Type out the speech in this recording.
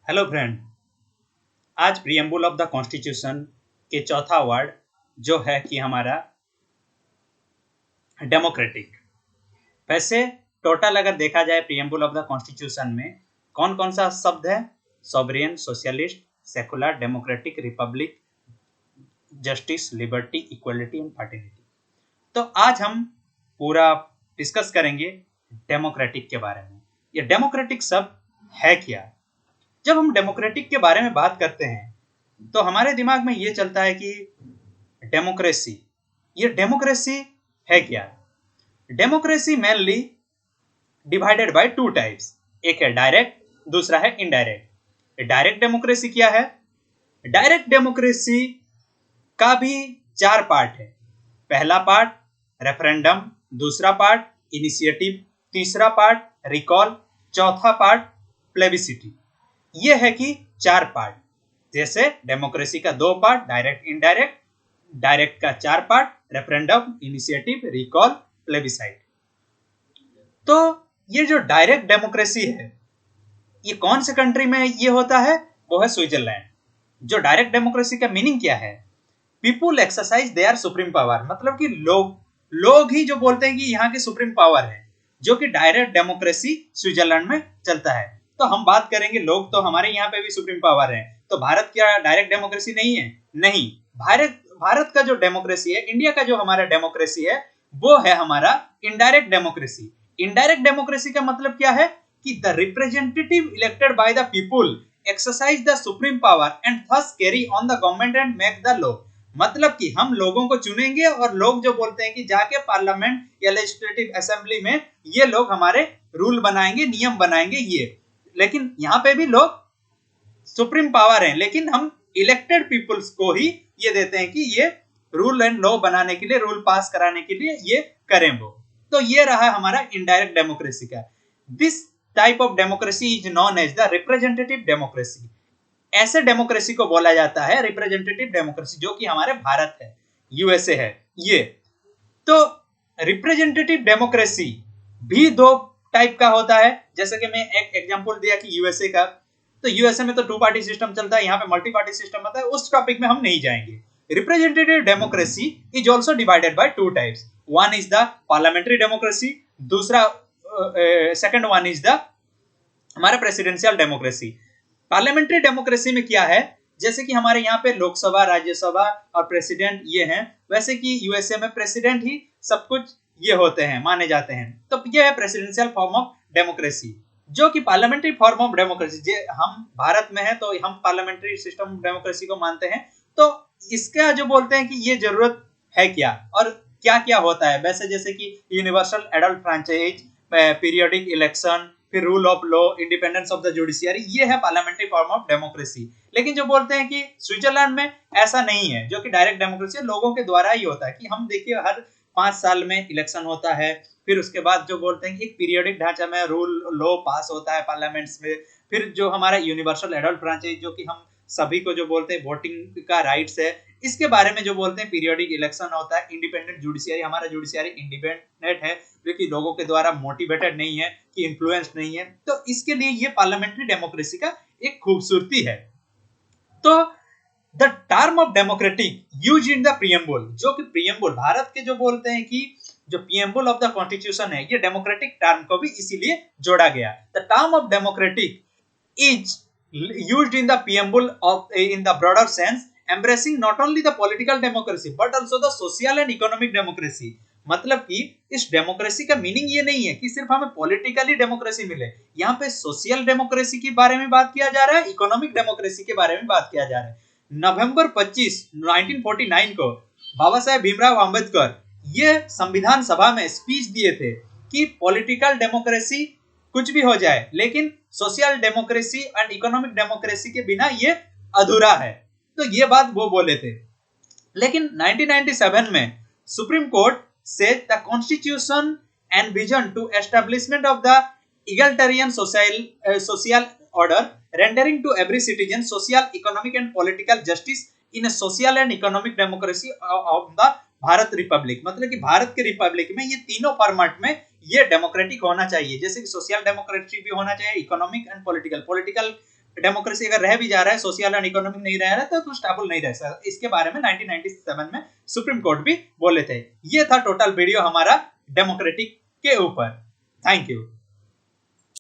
Hello friend. आज preamble of the constitution के चौथा वर्ड जो है कि हमारा डेमोक्रेटिक। वैसे टोटल अगर देखा जाए प्रियम्बल ऑफ द कॉन्स्टिट्यूशन में कौन कौन सा शब्द है? Sovereign, socialist, secular, democratic, Republic, justice, liberty, equality and fraternity. तो आज हम पूरा डिस्कस करेंगे डेमोक्रेटिक के बारे में। ये डेमोक्रेटिक शब्द है क्या? जब हम डेमोक्रेटिक के बारे में बात करते हैं तो हमारे दिमाग में ये चलता है कि डेमोक्रेसी, ये डेमोक्रेसी है क्या? Democracy mainly divided by two types, एक है डायरेक्ट, दूसरा है इनडायरेक्ट। डायरेक्ट डेमोक्रेसी क्या है? डायरेक्ट डेमोक्रेसी का भी चार पार्ट है। पहला पार्ट रेफरेंडम, दूसरा पार्ट इनिशिएटिव, तीसरा पार्ट रिकॉल, चौथा पार्ट प्लेबिसिटी। ये है कि चार पार्ट। जैसे डेमोक्रेसी का दो पार्ट डायरेक्ट इनडायरेक्ट, डायरेक्ट का चार part referendum, initiative, recall, plebiscite. तो ये जो डायरेक्ट डेमोक्रेसी है ये कौन से कंट्री में ये होता है? वो है स्विट्जरलैंड। जो डायरेक्ट डेमोक्रेसी का मीनिंग क्या है? People exercise their supreme power, मतलब कि लोग ही जो बोलते हैं कि यहाँ की सुप्रीम पावर है, जो कि डायरेक्ट डेमोक्रेसी स्विट्जरलैंड में चलता है। तो हम बात करेंगे लोग तो हमारे यहाँ पे भी सुप्रीम पावर है, तो भारत क्या डायरेक्ट डेमोक्रेसी नहीं है? नहीं। भारत का जो डेमोक्रेसी है, इंडिया का जो हमारा डेमोक्रेसी है, वो है हमारा इनडायरेक्ट डेमोक्रेसी। इनडायरेक्ट डेमोक्रेसी का मतलब क्या है कि the representative elected by the people exercise the supreme power and thus carry on the government and make the law. मतलब कि हम लोगों को चुनेंगे और लोग जो बोलते हैं कि जाके पार्लियामेंट या लेजिस्लेटिव असेंबली में ये लोग हमारे रूल बनाएंगे, नियम बनाएंगे ये। लेकिन यहाँ पे भी लोग सुप्रीम पावर है, लेकिन हम इलेक्टेड पीपल्स को ही ये देते हैं कि ये रूल एंड लॉ बनाने के लिए, रूल पास कराने के लिए ये करें वो। तो ये रहा हमारा इनडायरेक्ट डेमोक्रेसी का। This type of democracy is known as the representative democracy. ऐसे डेमोक्रेसी को बोला जाता है रिप्रेजेंटेटिव डेमोक्रेसी, जो कि हमारे भारत है, यूएसए है ये। तो रिप्रेजेंटेटिव डेमोक्रेसी भी दो टाइप का होता है। जैसे कि मैं एक एग्जांपल दिया कि यूएसए का, तो यूएसए में तो टू पार्टी सिस्टम चलता है, यहाँ पे मल्टी पार्टी सिस्टम होता है। उस टॉपिक में हम नहीं जाएंगे। Representative democracy is also divided by two types. One is the parliamentary democracy, दूसरा सेकंड वन इज द हमारा प्रेसिडेंशियल डेमोक्रेसी। पार्लियामेंट्री डेमोक्रेसी में क्या है? जैसे कि हमारे यहाँ पे लोकसभा, राज्यसभा और प्रेसिडेंट ये हैं, वैसे कि यूएसए में प्रेसिडेंट ही सब कुछ ये होते हैं, माने जाते हैं। तो ये है प्रेसिडेंशियल फॉर्म ऑफ डेमोक्रेसी, जो कि पार्लियामेंट्री फॉर्म ऑफ डेमोक्रेसी। हम भारत में है तो हम पार्लियामेंट्री सिस्टम ऑफ डेमोक्रेसी को मानते हैं। तो इसका जो बोलते हैं कि ये जरूरत है क्या और क्या क्या होता है, वैसे जैसे कि universal adult franchise, periodic election, फिर rule of law, independence of the judiciary, ये है पार्लियामेंट्री फॉर्म ऑफ डेमोक्रेसी। लेकिन जो बोलते हैं कि स्विट्जरलैंड में ऐसा नहीं है, जो कि डायरेक्ट डेमोक्रेसी लोगों के द्वारा ही होता है। कि हम देखिए हर 5 साल में इलेक्शन होता है, फिर उसके बाद जो बोलते हैं कि एक पीरियोडिक ढांचा में रूल लॉ पास होता है पार्लियामेंट्स में। फिर जो हमारा यूनिवर्सल एडल्ट फ्रेंचाइज, जो कि हम सभी को जो बोलते हैं वोटिंग का राइट्स है, इसके बारे में जो बोलते हैं पीरियोडिक इलेक्शन होता है। इंडिपेंडेंट जुडिशियरी, हमारा जुडिशियरी इंडिपेंडेंट है, जो कि लोगों के द्वारा मोटिवेटेड नहीं है, कि इन्फ्लुएंस नहीं है। तो इसके लिए ये पार्लियामेंट्री डेमोक्रेसी का एक खूबसूरती है। तो the term of democratic use in the preamble, जो कि प्रियम्बल भारत के जो बोलते हैं कि जो प्रियम्बल ऑफ द कॉन्स्टिट्यूशन है, ये डेमोक्रेटिक टर्म को भी इसीलिए जोड़ा गया। The term of democratic is used in the preamble of in the broader sense, embracing not only the political democracy but also the social and economic democracy। मतलब कि इस डेमोक्रेसी का मीनिंग ये नहीं है कि सिर्फ हमें पॉलिटिकली डेमोक्रेसी मिले। यहाँ पे सोशल डेमोक्रेसी के बारे में बात किया जा रहा है, इकोनॉमिक डेमोक्रेसी के बारे में बात किया जा रहा है। नवंबर 25, 1949 को बाबा साहेब भीमराव अंबेडकर ये संविधान सभा में स्पीच दिए थे कि पॉलिटिकल डेमोक्रेसी कुछ भी हो जाए, लेकिन social democracy and economic democracy के बिना ये अधूरा है। तो ये बात वो बोले थे। लेकिन 1997 में सुप्रीम कोर्ट से the constitution and vision to establishment of the egalitarian social order, rendering to every citizen social, economic and political justice in a social and economic democracy of the Bharat republic. मतलब कि भारत के Republic में ये तीनों format में ये democratic होना चाहिए। जैसे कि सोशल डेमोक्रेसी भी होना चाहिए, इकोनॉमिक एंड पॉलिटिकल डेमोक्रेसी अगर रह भी जा रहा है, सोशल एंड इकोनॉमिक नहीं रह रहा है तो स्टेबल नहीं रह सकता। इसके बारे में 1997 में सुप्रीम कोर्ट भी बोले थे। ये था टोटल वीडियो हमारा डेमोक्रेटिक के ऊपर। Thank you.